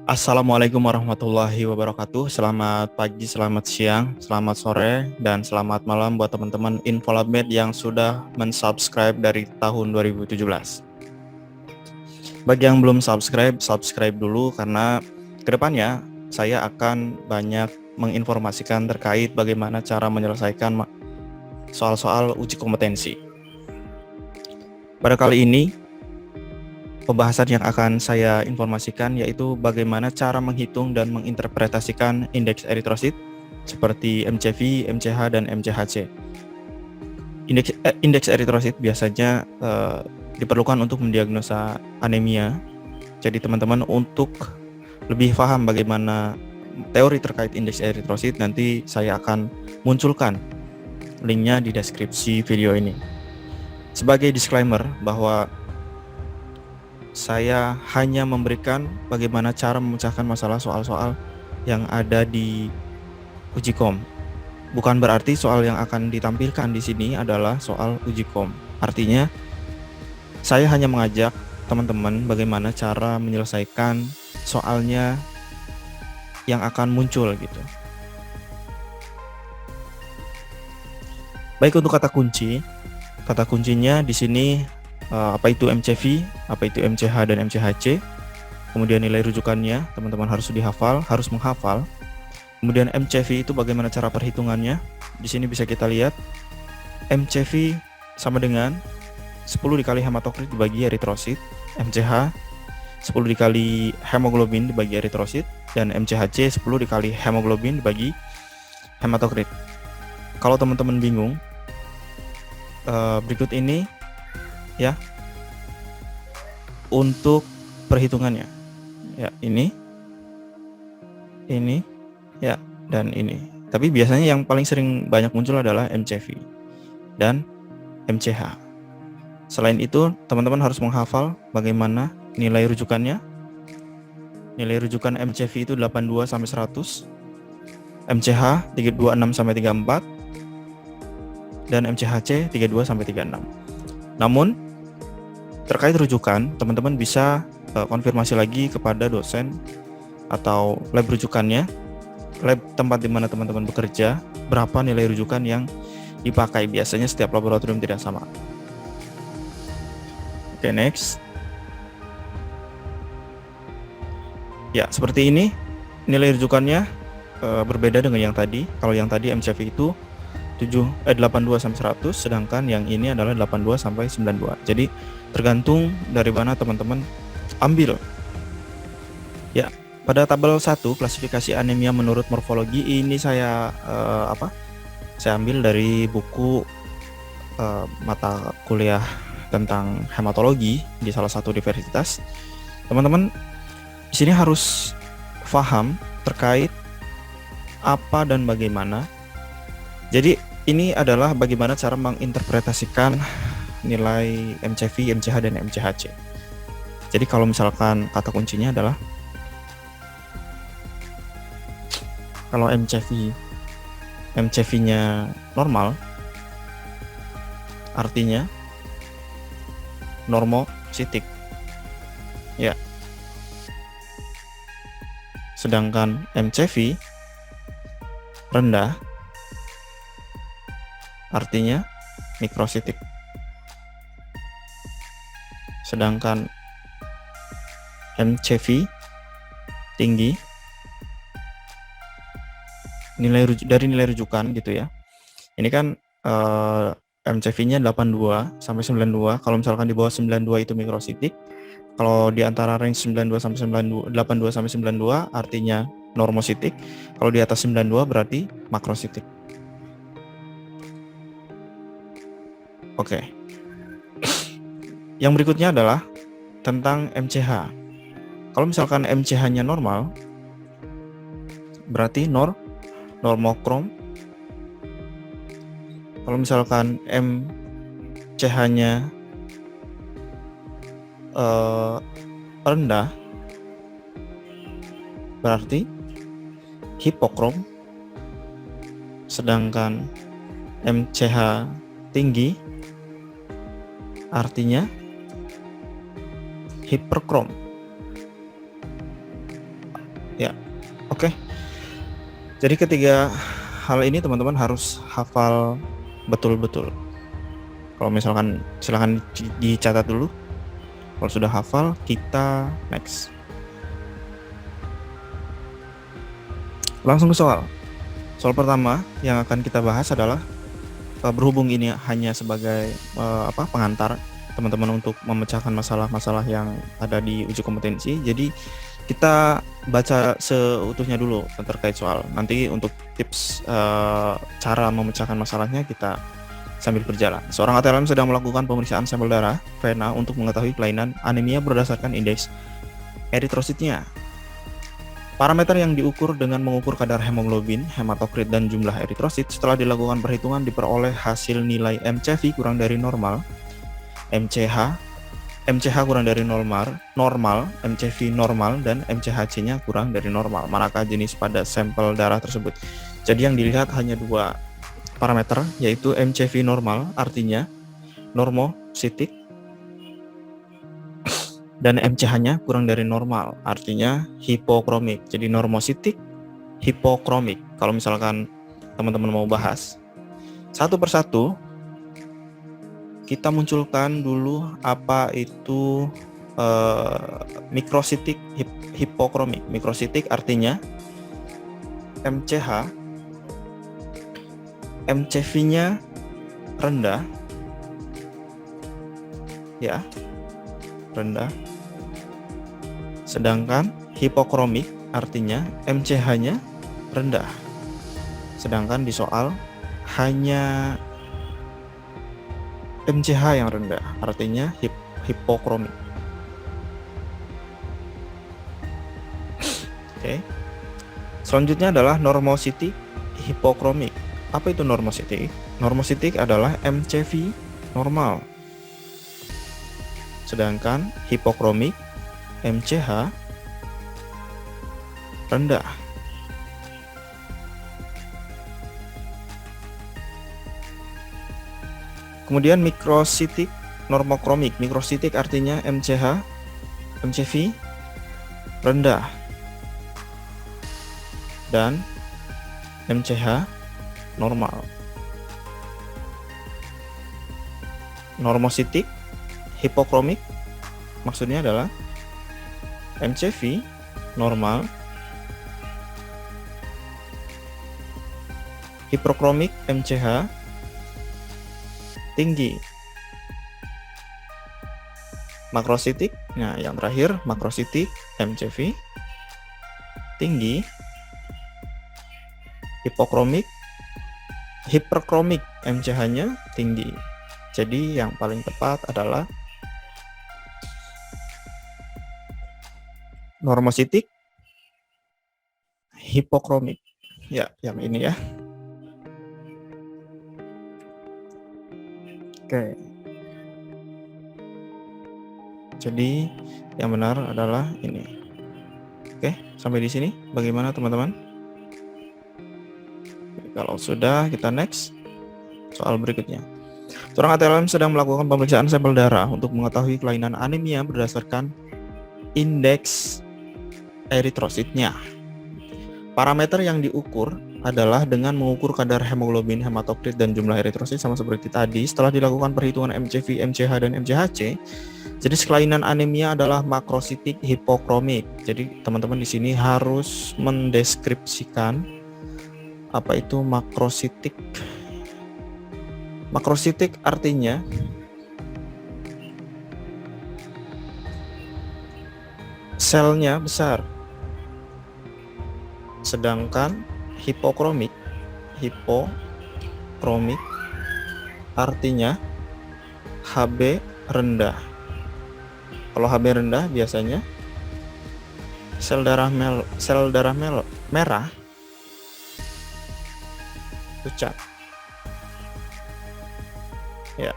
Assalamualaikum warahmatullahi wabarakatuh. Selamat pagi, selamat siang, selamat sore, dan selamat malam buat teman-teman Infolabmed yang sudah mensubscribe dari tahun 2017. Bagi yang belum subscribe, subscribe dulu karena kedepannya saya akan banyak menginformasikan terkait bagaimana cara menyelesaikan soal-soal uji kompetensi. Pada kali ini, pembahasan yang akan saya informasikan yaitu bagaimana cara menghitung dan menginterpretasikan indeks eritrosit seperti MCV, MCH, dan MCHC. Indeks eritrosit biasanya diperlukan untuk mendiagnosa anemia. Jadi teman-teman untuk lebih paham bagaimana teori terkait indeks eritrosit, nanti saya akan munculkan linknya di deskripsi video ini. Sebagai disclaimer bahwa saya hanya memberikan bagaimana cara memecahkan masalah soal-soal yang ada di uji kom. Bukan berarti soal yang akan ditampilkan di sini adalah soal uji kom. Artinya, saya hanya mengajak teman-teman bagaimana cara menyelesaikan soalnya yang akan muncul gitu. Baik, untuk kata kuncinya di sini apa itu MCV, apa itu MCH dan MCHC. Kemudian nilai rujukannya, teman-teman harus menghafal. Kemudian MCV itu bagaimana cara perhitungannya. Di sini bisa kita lihat MCV sama dengan 10 dikali hematokrit dibagi eritrosit, MCH 10 dikali hemoglobin dibagi eritrosit, dan MCHC 10 dikali hemoglobin dibagi hematokrit. Kalau teman-teman bingung, berikut ini ya untuk perhitungannya. Ya, ini ya, dan ini. Tapi biasanya yang paling sering banyak muncul adalah MCV dan MCH. Selain itu, teman-teman harus menghafal bagaimana nilai rujukannya. Nilai rujukan MCV itu 82 sampai 100, MCH 326 sampai 34, dan MCHC 32 sampai 36. Namun terkait rujukan, teman-teman bisa konfirmasi lagi kepada dosen atau lab rujukannya, lab tempat di mana teman-teman bekerja, berapa nilai rujukan yang dipakai. Biasanya setiap laboratorium tidak sama. Oke, next. Ya, seperti ini nilai rujukannya berbeda dengan yang tadi. Kalau yang tadi MCV itu 82 sampai 100, sedangkan yang ini adalah 82 sampai 92. Jadi tergantung dari mana teman-teman ambil. Ya, pada tabel 1 klasifikasi anemia menurut morfologi ini saya ambil dari buku mata kuliah tentang hematologi di salah satu universitas. Teman-teman di sini harus paham terkait apa dan bagaimana. Jadi ini adalah bagaimana cara menginterpretasikan nilai MCV, MCH, dan MCHC. Jadi kalau misalkan kata kuncinya adalah kalau MCV-nya normal, artinya normositik. Ya. Sedangkan MCV rendah, artinya mikrositik. Sedangkan MCV tinggi, dari nilai rujukan gitu ya. Ini kan MCV-nya 82 sampai 92. Kalau misalkan di bawah 92 itu mikrositik. Kalau di antara range 82 sampai 92, 82 sampai 92 artinya normositik. Kalau di atas 92 berarti makrositik. Oke. Yang berikutnya adalah tentang MCH. Kalau misalkan MCH-nya normal, berarti normokrom. Kalau misalkan MCH-nya rendah, berarti hipokrom. Sedangkan MCH tinggi artinya hiperkrom. Ya, oke. Jadi ketiga hal ini teman-teman harus hafal betul-betul. Kalau misalkan silahkan dicatat dulu. Kalau sudah hafal, kita next. Langsung ke soal. Soal pertama yang akan kita bahas adalah berhubung ini hanya sebagai pengantar teman-teman untuk memecahkan masalah-masalah yang ada di uji kompetensi. Jadi kita baca seutuhnya dulu terkait soal. Nanti untuk tips cara memecahkan masalahnya kita sambil berjalan. Seorang ATLM sedang melakukan pemeriksaan sampel darah vena untuk mengetahui kelainan anemia berdasarkan indeks eritrositnya. Parameter yang diukur dengan mengukur kadar hemoglobin, hematokrit, dan jumlah eritrosit setelah dilakukan perhitungan diperoleh hasil nilai MCV kurang dari normal, MCH kurang dari normal, MCV normal, dan MCHC-nya kurang dari normal. Manakah jenis pada sampel darah tersebut? Jadi yang dilihat hanya dua parameter, yaitu MCV normal, artinya normositik, dan MCH-nya kurang dari normal, artinya hipokromik. Jadi normositik, hipokromik. Kalau misalkan teman-teman mau bahas satu persatu, kita munculkan dulu apa itu mikrositik hipokromik. Mikrositik artinya MCH, MCV-nya rendah, ya, rendah. Sedangkan hipokromik artinya MCH-nya rendah. Sedangkan di soal hanya MCH yang rendah, artinya hipokromik. Oke. Selanjutnya adalah normositik hipokromik. Apa itu normositik? Normositik adalah MCV normal. Sedangkan hipokromik MCH rendah. Kemudian mikrositik normokromik. Mikrositik artinya MCH, MCV rendah. Dan MCH normal. Normositik hipokromik maksudnya adalah MCV normal, hipokromik MCH tinggi. Makrositik, nah yang terakhir makrositik MCV tinggi, hiperkromik MCH-nya tinggi. Jadi yang paling tepat adalah normositik hipokromik. Ya, yang ini ya. Oke. Jadi yang benar adalah ini. Oke, sampai di sini bagaimana teman-teman? Kalau sudah, kita next soal berikutnya. Seorang ATLM sedang melakukan pemeriksaan sampel darah untuk mengetahui kelainan anemia berdasarkan indeks eritrositnya. Parameter yang diukur adalah dengan mengukur kadar hemoglobin, hematokrit, dan jumlah eritrosit sama seperti tadi. Setelah dilakukan perhitungan MCV, MCH, dan MCHC, jenis kelainan anemia adalah makrositik hipokromik. Jadi teman-teman di sini harus mendeskripsikan apa itu makrositik. Makrositik artinya selnya besar. Sedangkan hipokromik artinya HB rendah. Kalau HB rendah biasanya sel darah merah pucat. Ya.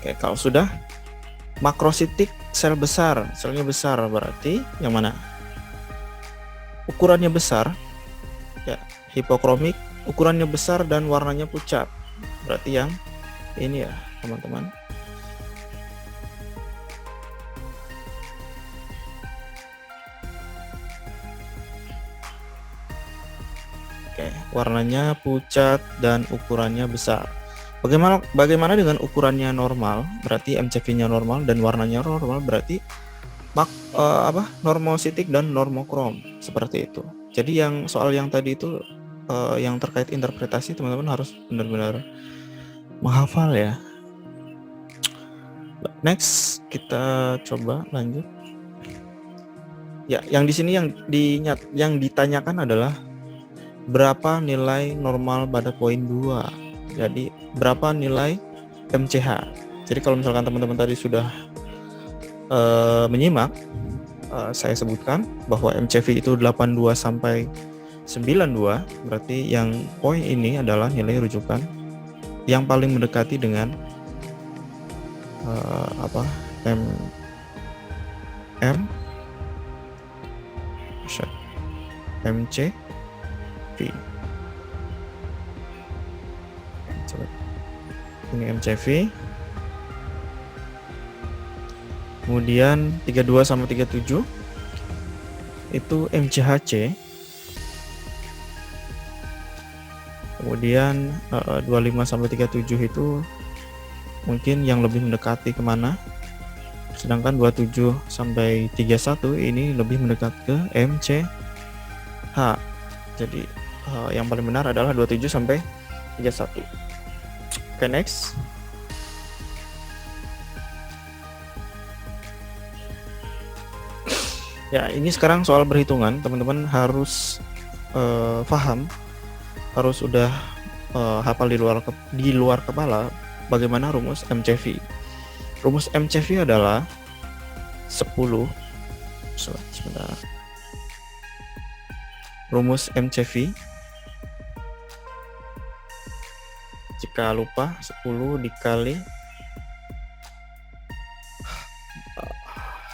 Oke, kalau sudah makrositik sel besar, selnya besar berarti yang mana? Ukurannya besar. Ya, hipokromik ukurannya besar dan warnanya pucat. Berarti yang ini ya, teman-teman. Oke, warnanya pucat dan ukurannya besar. Bagaimana dengan ukurannya normal? Berarti MCV-nya normal dan warnanya normal, berarti normositik dan normokrom, seperti itu. Jadi yang soal yang tadi itu yang terkait interpretasi, teman-teman harus benar-benar menghafal ya. Next, kita coba lanjut. Ya, yang di sini yang ditanyakan adalah berapa nilai normal pada poin 2. Jadi, berapa nilai MCH. Jadi kalau misalkan teman-teman tadi sudah menyimak, saya sebutkan bahwa MCV itu 82 sampai 92, berarti yang poin ini adalah nilai rujukan yang paling mendekati dengan MCV. Ini MCV. Kemudian 32 sama 37 itu MCHC. Kemudian 25 sampai 37 itu mungkin yang lebih mendekati kemana, sedangkan 27 sampai 31 ini lebih mendekat ke MCH. Jadi yang paling benar adalah 27 sampai 31. Oke, next. Ya, ini sekarang soal perhitungan, teman-teman harus paham, harus udah hafal di luar kepala bagaimana rumus MCV. Rumus MCV adalah 10. Sebentar. Rumus MCV, jika lupa, 10 dikali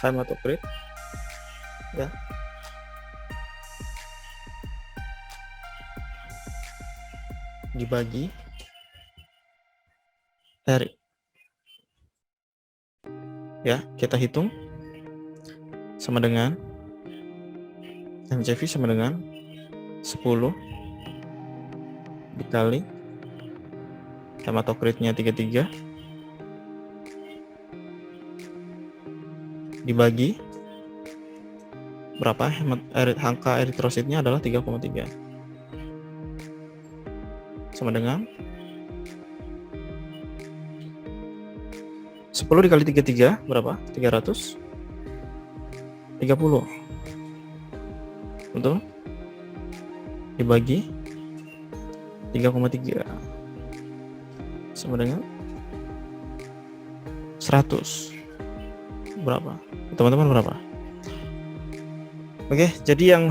hematokrit ya, dibagi R. Ya, kita hitung sama dengan MCV sama dengan 10 dikali hematokritnya 33 dibagi berapa, angka eritrositnya adalah 3,3 sama dengan 10 dikali 33 berapa? 330. Betul? Dibagi 3,3 sama dengan 100. Berapa? Teman-teman berapa? Oke, jadi yang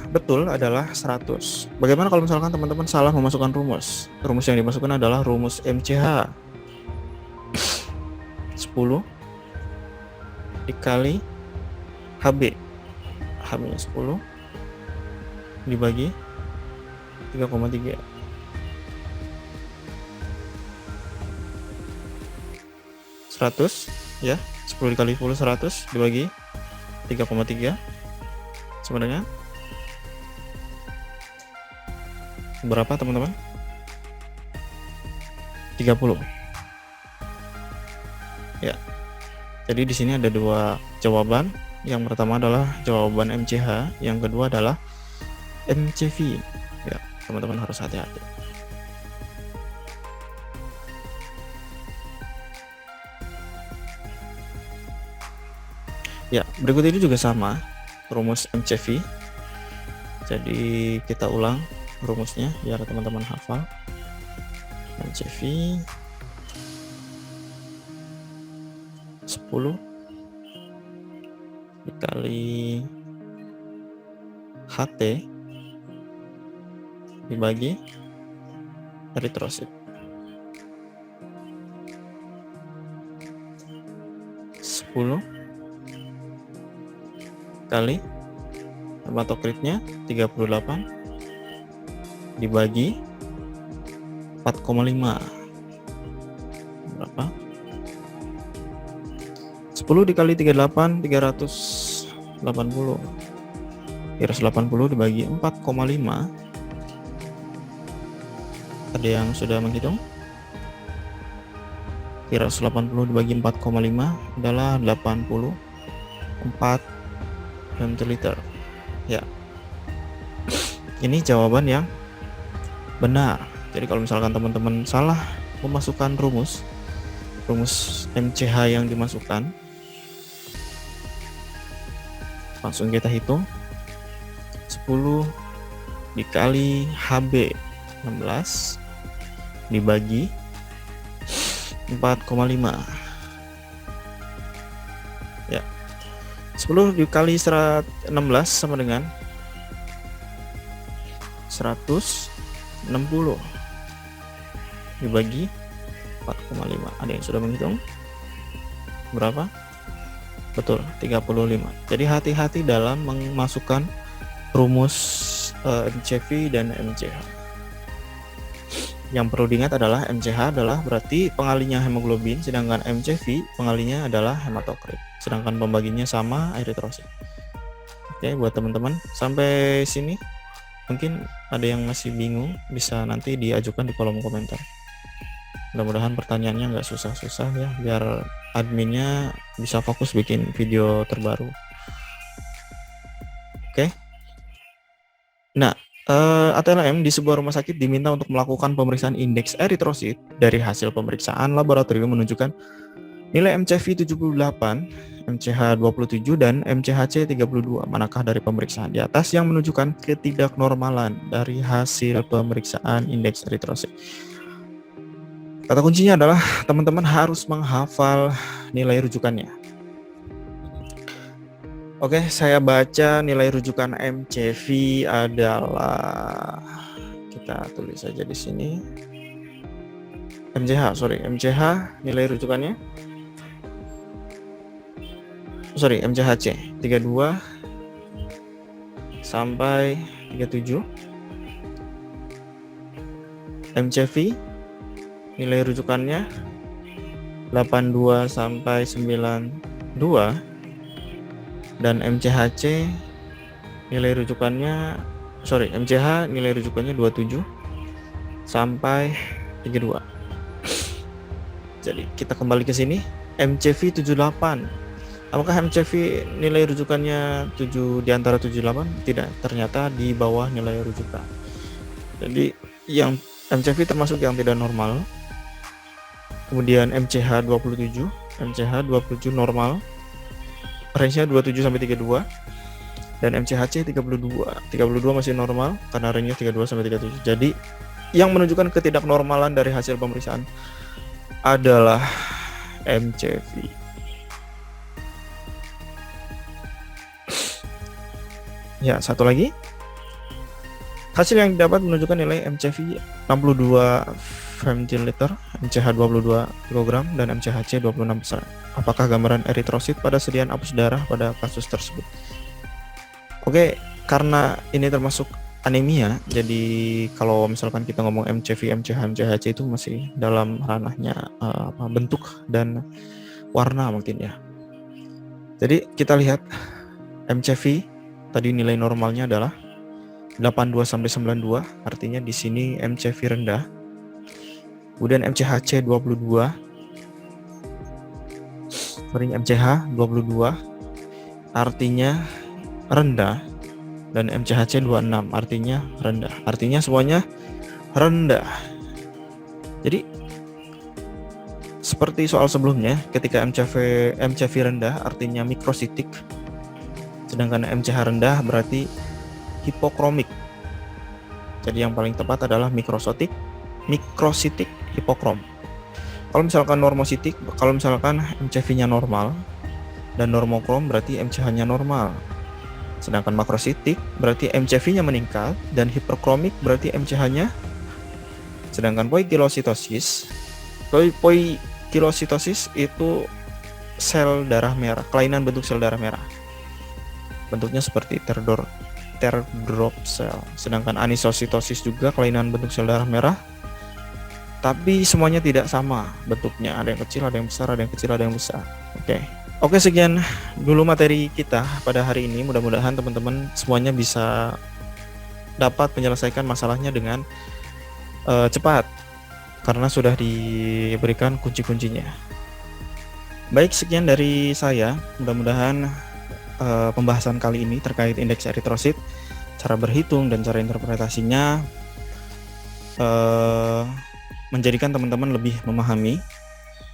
betul adalah 100. Bagaimana kalau misalkan teman-teman salah memasukkan rumus? Rumus yang dimasukkan adalah rumus MCH. 10 dikali HB. HB-nya 10 dibagi 3,3. 100 ya. 10 dikali 10 100 dibagi 3,3 sama dengan berapa, teman-teman? 30. Ya. Jadi di sini ada dua jawaban. Yang pertama adalah jawaban MCH, yang kedua adalah MCV. Ya, teman-teman harus hati-hati. Ya, berikut ini juga sama rumus MCV. Jadi kita ulang rumusnya biar teman-teman hafal. MCV 10 dikali HT dibagi eritrosit. 10 kali hematokritnya 38 dibagi 4,5 berapa? 10 dikali 38 380 dibagi 4,5 Ada yang sudah menghitung? 380 dibagi 4,5 adalah 84 ml. Ya. Ini jawaban yang benar. Jadi kalau misalkan teman-teman salah memasukkan rumus MCH yang dimasukkan, langsung kita hitung 10 dikali HB 16 dibagi 4,5. Ya. 10 dikali 16 sama dengan 160 dibagi 4,5. Ada yang sudah menghitung? Berapa? Betul, 35. Jadi hati-hati dalam memasukkan rumus MCV dan MCH. Yang perlu diingat adalah MCH adalah berarti pengalinya hemoglobin, sedangkan MCV pengalinya adalah hematokrit, sedangkan pembaginya sama eritrosit. Oke, buat teman-teman sampai sini mungkin ada yang masih bingung, bisa nanti diajukan di kolom komentar. Mudah-mudahan pertanyaannya nggak susah-susah ya, biar adminnya bisa fokus bikin video terbaru. Oke. Nah, ATLM di sebuah rumah sakit diminta untuk melakukan pemeriksaan indeks eritrosit. Dari hasil pemeriksaan laboratorium menunjukkan nilai MCV 78, MCH 27, dan MCHC 32. Manakah dari pemeriksaan di atas yang menunjukkan ketidaknormalan dari hasil pemeriksaan indeks eritrosit? Kata kuncinya adalah teman-teman harus menghafal nilai rujukannya. Oke, saya baca nilai rujukan MCV adalah, kita tulis saja di sini. MCH nilai rujukannya. MCHC 32 sampai 37. MCV nilai rujukannya 82 sampai 92, dan MCH nilai rujukannya 27 sampai 32. Jadi kita kembali ke sini, MCV 78. Apakah MCV nilai rujukannya 7 di antara 78? Tidak, ternyata di bawah nilai rujukan. Jadi yang MCV termasuk yang tidak normal. Kemudian MCH 27 normal, range-nya 27 sampai 32, dan MCHC 32 masih normal karena range-nya 32 sampai 37. Jadi yang menunjukkan ketidaknormalan dari hasil pemeriksaan adalah MCV. Ya, satu lagi. Hasil yang didapat menunjukkan nilai MCV 62 femtiliter, MCH 22 kg, dan MCHC 26 besar. Apakah gambaran eritrosit pada sediaan apus darah pada kasus tersebut? Oke, karena ini termasuk anemia, jadi kalau misalkan kita ngomong MCV, MCH, MCHC itu masih dalam ranahnya bentuk dan warna mungkin ya. Jadi kita lihat MCV tadi nilai normalnya adalah 82 sampai 92, artinya di sini MCV rendah. Kemudian MCHC 22, MCH 22 artinya rendah, dan MCHC 26 artinya rendah. Artinya semuanya rendah. Jadi seperti soal sebelumnya, ketika MCV rendah artinya mikrositik, sedangkan MCH rendah berarti hipokromik. Jadi yang paling tepat adalah mikrositik hipokrom. Kalau misalkan normositik, kalau misalkan MCV-nya normal dan normokrom berarti MCH-nya normal. Sedangkan makrositik berarti MCV-nya meningkat dan hiperkromik berarti MCH-nya. Sedangkan poikilositosis itu sel darah merah, kelainan bentuk sel darah merah. Bentuknya seperti teardrop cell. Sedangkan anisositosis juga kelainan bentuk sel darah merah, tapi semuanya tidak sama bentuknya. Ada yang kecil, ada yang besar, ada yang kecil, ada yang besar. Oke, sekian dulu materi kita pada hari ini. Mudah-mudahan teman-teman semuanya bisa dapat menyelesaikan masalahnya dengan cepat karena sudah diberikan kunci-kuncinya. Baik, sekian dari saya. Mudah-mudahan pembahasan kali ini terkait indeks eritrosit, cara berhitung dan cara interpretasinya menjadikan teman-teman lebih memahami,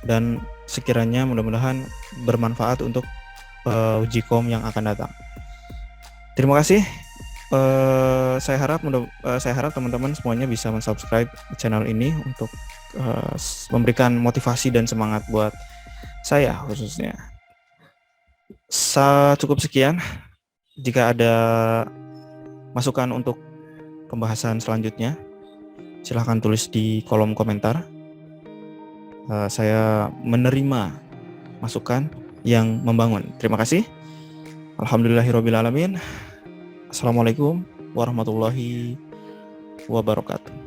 dan sekiranya mudah-mudahan bermanfaat untuk uji kom yang akan datang. Terima kasih. Saya harap teman-teman semuanya bisa mensubscribe channel ini untuk memberikan motivasi dan semangat buat saya khususnya. Cukup sekian. Jika ada masukan untuk pembahasan selanjutnya, silahkan tulis di kolom komentar. Saya menerima masukan yang membangun. Terima kasih. Alhamdulillahirrabbilalamin. Assalamualaikum warahmatullahi wabarakatuh.